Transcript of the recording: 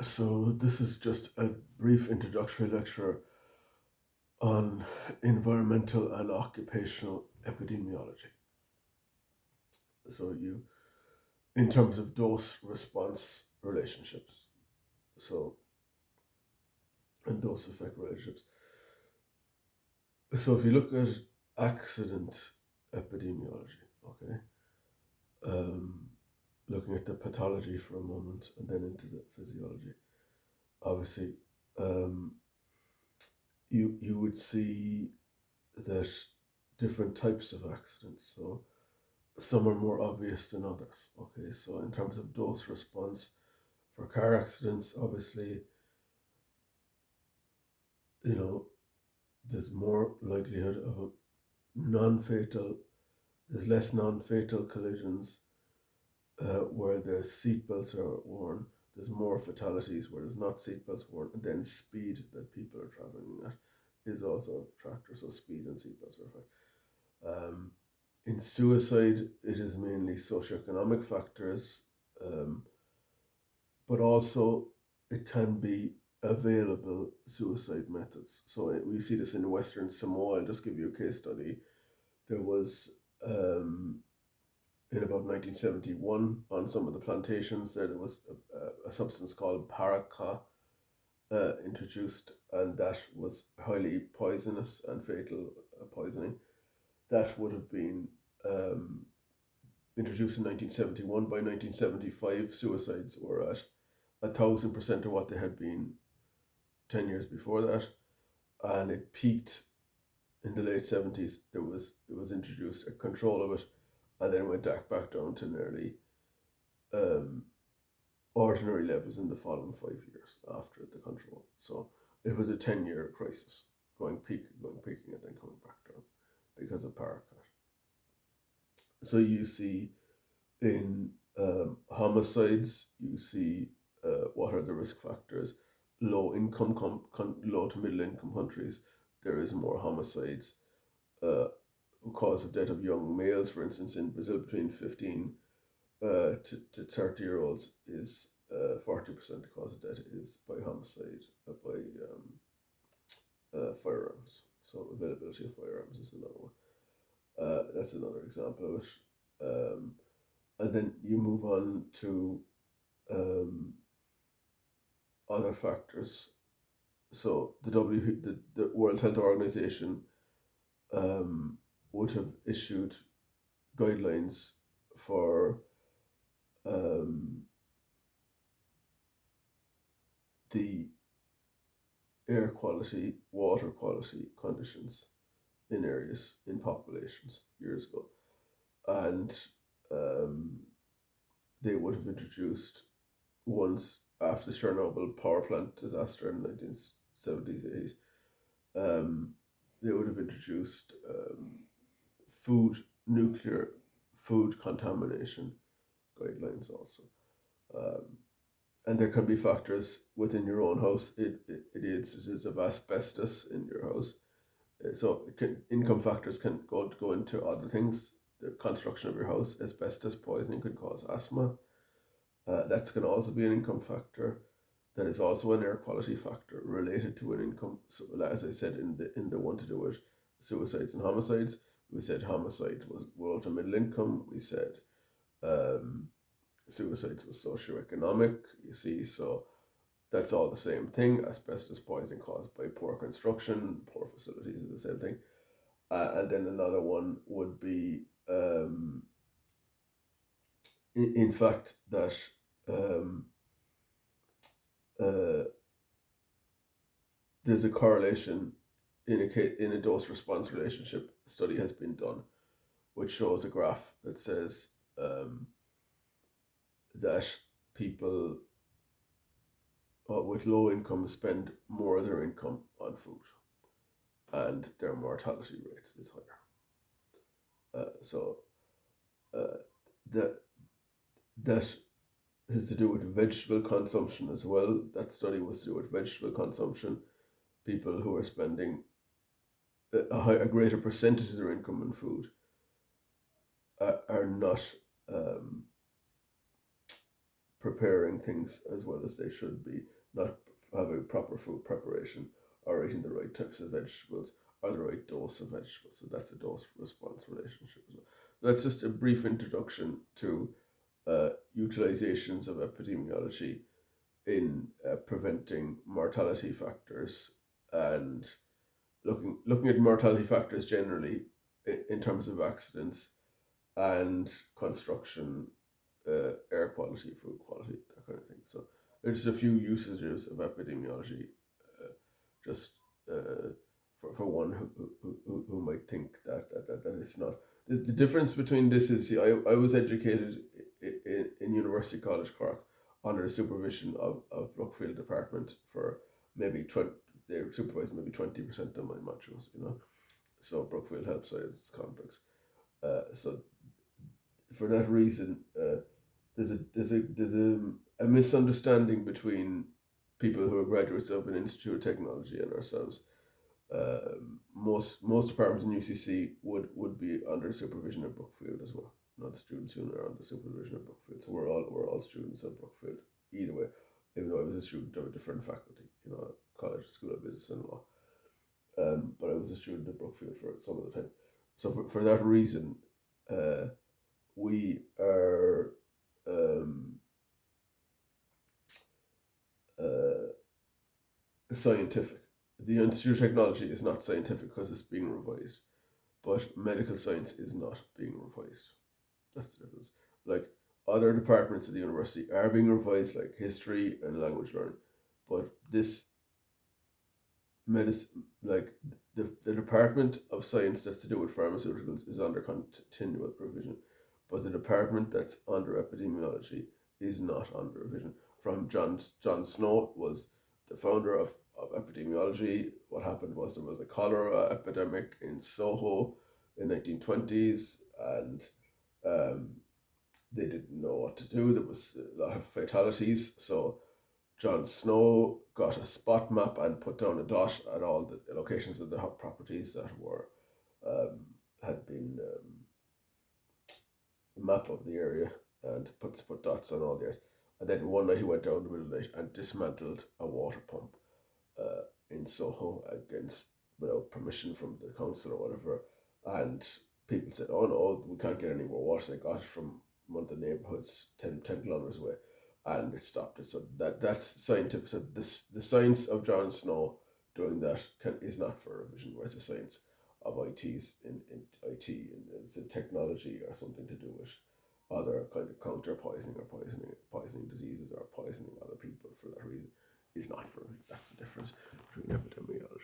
So this is just a brief introductory lecture on environmental and occupational epidemiology. So in terms of dose response relationships, so and dose effect relationships. So if you look at accident epidemiology, okay, um, looking at the pathology for a moment and then into the physiology, obviously, um, you would see that different types of accidents. So some are more obvious than others. Okay, so in terms of dose response for car accidents, obviously, you know, there's more likelihood of a non-fatal. There's less non-fatal collisions where the seatbelts are worn. There's more fatalities where there's not seatbelts worn, and then speed that people are traveling at is also a factor. So speed and seatbelts are a factor. In suicide, it is mainly socioeconomic factors, um, but also it can be available suicide methods. So we see this in Western Samoa. I'll just give you a case study. There was in about 1971 on some of the plantations there was a substance called paraca introduced, and that was highly poisonous and fatal poisoning. That would have been um, introduced in 1971. By 1975, suicides were at 1,000% of what they had been 10 years before that, and it peaked in the late 70s. It was introduced a control of it, and then went back down to nearly um, ordinary levels in the following 5 years after the control. So it was a 10-year crisis, going peaking, and then coming back down because of paraquat. So you see in homicides, you see what are the risk factors. Low to middle income countries, there is more homicides. Uh, Cause of death of young males, for instance, in Brazil, between 15 to 30-year-olds is 40% the cause of death is by homicide, by firearms. So availability of firearms is another one. That's another example of it. Um, and then you move on to um, other factors. So the World Health Organization um, would have issued guidelines for um, the air quality, water quality conditions in areas, in populations years ago. And um, they would have introduced once after the Chernobyl power plant disaster in the 1970s, 80s, um, they would have introduced nuclear food contamination guidelines also. Um, and there can be factors within your own house. It is of asbestos in your house. So income factors can go into other things. The construction of your house, asbestos poisoning could cause asthma. That can also be an income factor. That is also an air quality factor related to an income. So, as I said in the one to do with suicides and homicides, we said homicides was low to middle income. We said um, suicides was socioeconomic. You see, so that's all the same thing. Asbestos poisoning caused by poor construction, poor facilities is the same thing. And then another one would be, in fact, that um, uh, there's a correlation in a dose response relationship. A study has been done which shows a graph that says that people with low income spend more of their income on food, and their mortality rate is higher. So uh, that that has to do with vegetable consumption as well. That study was to do with vegetable consumption. People who are spending a greater percentage of their income on food are not um, preparing things as well as they should be, not having proper food preparation, or eating the right types of vegetables, or the right dose of vegetables. So that's a dose response relationship as well. That's just a brief introduction to utilizations of epidemiology in preventing mortality factors, and looking at mortality factors generally in terms of accidents and construction, air quality, food quality, that kind of thing. So there's a few usages of epidemiology, just for one who might think that it's not. The difference between this is, see, I was educated in University College Cork under the supervision of Brookfield Department for maybe 20, they supervised maybe 20% of my modules, So Brookfield Health Sciences Complex. So for that reason, there's a misunderstanding between people who are graduates of an Institute of Technology and ourselves. Most departments in UCC would be under supervision of Brookfield as well, not students who are under supervision of Brookfield. So we're all students of Brookfield either way. Even though I was a student of a different faculty, college, school of business and law. But I was a student of Brookfield for some of the time. So for that reason, we are uh, scientific. The Institute of Technology is not scientific because it's being revised, but medical science is not being revised. That's the difference. Like, other departments of the university are being revised, like history and language learning, but this medicine, like the Department of Science that's to do with pharmaceuticals, is under continual revision, but the department that's under epidemiology is not under revision. From John Snow was the founder of epidemiology. What happened was there was a cholera epidemic in Soho in 1920s, and um, they didn't know what to do. There was a lot of fatalities, so John Snow got a spot map and put down a dot at all the locations of the properties that were had been a map of the area, and put dots on all the areas. And then one night he went down in the middle of the night and dismantled a water pump in Soho against without permission from the council or whatever. And people said, "Oh no, we can't get any more water." They got it from one of the neighborhoods 10 kilometers away, and it stopped it. So that's scientific. So the science of John Snow doing that is not for revision, whereas the science of ITs in IT and it's in technology or something to do with other kind of counter poisoning or poisoning diseases or poisoning other people for that reason is not for. That's the difference between epidemiology